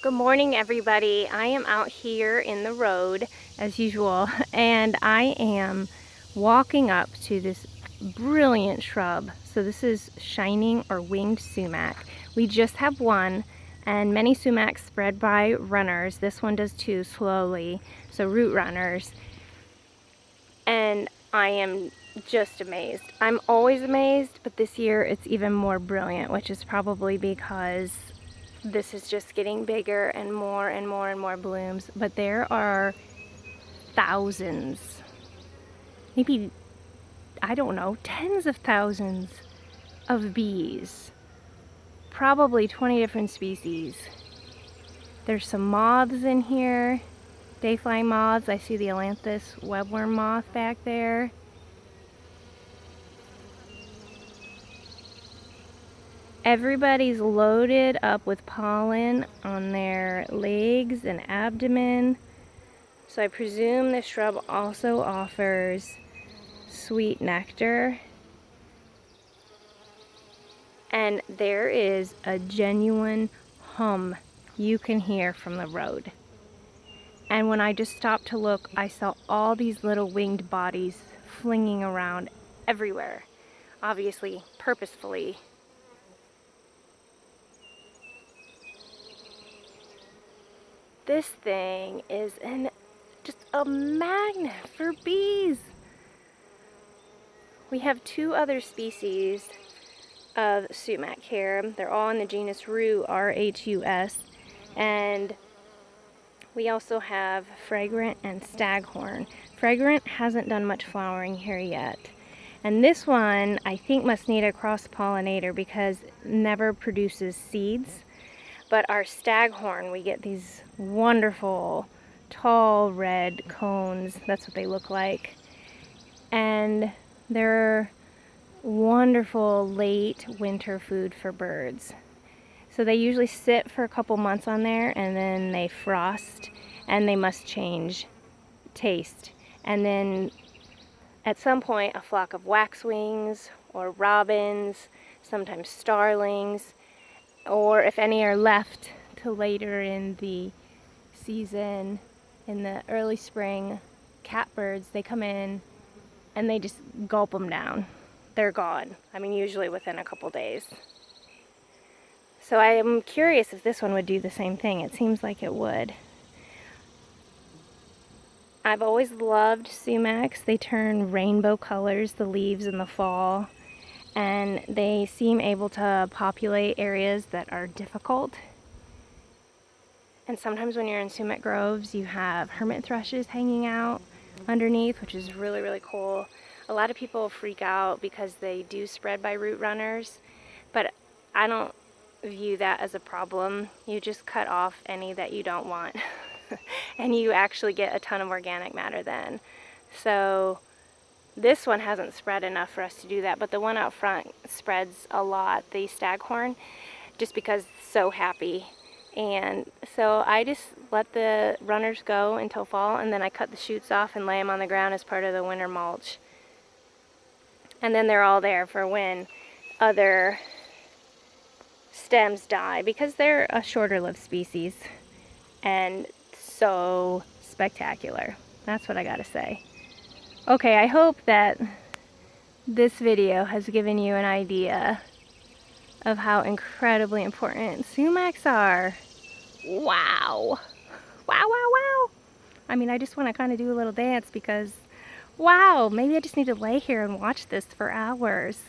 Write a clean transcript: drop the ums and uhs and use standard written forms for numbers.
Good morning, everybody. I am out here in the road as usual, and I am walking up to this brilliant shrub. So this is shining or winged sumac. We just have one, and many sumacs spread by runners. This one does too, slowly, so root runners. And I am just amazed. I'm always amazed, but this year it's even more brilliant, which is probably because this is just getting bigger and more and more and more blooms. But there are thousands, maybe, I don't know, tens of thousands of bees, probably 20 different species. There's some moths in here, day-flying moths. I see the Ailanthus webworm moth back there. Everybody's loaded up with pollen on their legs and abdomen. So I presume this shrub also offers sweet nectar. And there is a genuine hum you can hear from the road. And when I just stopped to look, I saw all these little winged bodies flinging around everywhere. Obviously, purposefully. This thing is just a magnet for bees. We have two other species of sumac here. They're all in the genus Rhus, R-H-U-S, and we also have fragrant and staghorn. Fragrant hasn't done much flowering here yet. And this one, I think, must need a cross-pollinator because it never produces seeds. But our staghorn, we get these wonderful, tall red cones. That's what they look like. And they're wonderful late winter food for birds. So they usually sit for a couple months on there and then they frost and they must change taste. And then at some point a flock of waxwings or robins, sometimes starlings, or if any are left till later in the season, in the early spring, catbirds, they come in and they just gulp them down. They're gone. I mean, usually within a couple days. So I am curious if this one would do the same thing. It seems like it would. I've always loved sumacs. They turn rainbow colors, the leaves in the fall. And they seem able to populate areas that are difficult. And sometimes when you're in sumac groves, you have hermit thrushes hanging out underneath, which is really, really cool. A lot of people freak out because they do spread by root runners, but I don't view that as a problem. You just cut off any that you don't want, and you actually get a ton of organic matter then. So this one hasn't spread enough for us to do that, but the one out front spreads a lot, the staghorn, just because it's so happy. And so I just let the runners go until fall, and then I cut the shoots off and lay them on the ground as part of the winter mulch. And then they're all there for when other stems die, because they're a shorter lived species and so spectacular. That's what I gotta say. Okay, I hope that this video has given you an idea of how incredibly important sumacs are. Wow. Wow, wow, wow. I mean, I just want to kind of do a little dance because, wow, maybe I just need to lay here and watch this for hours.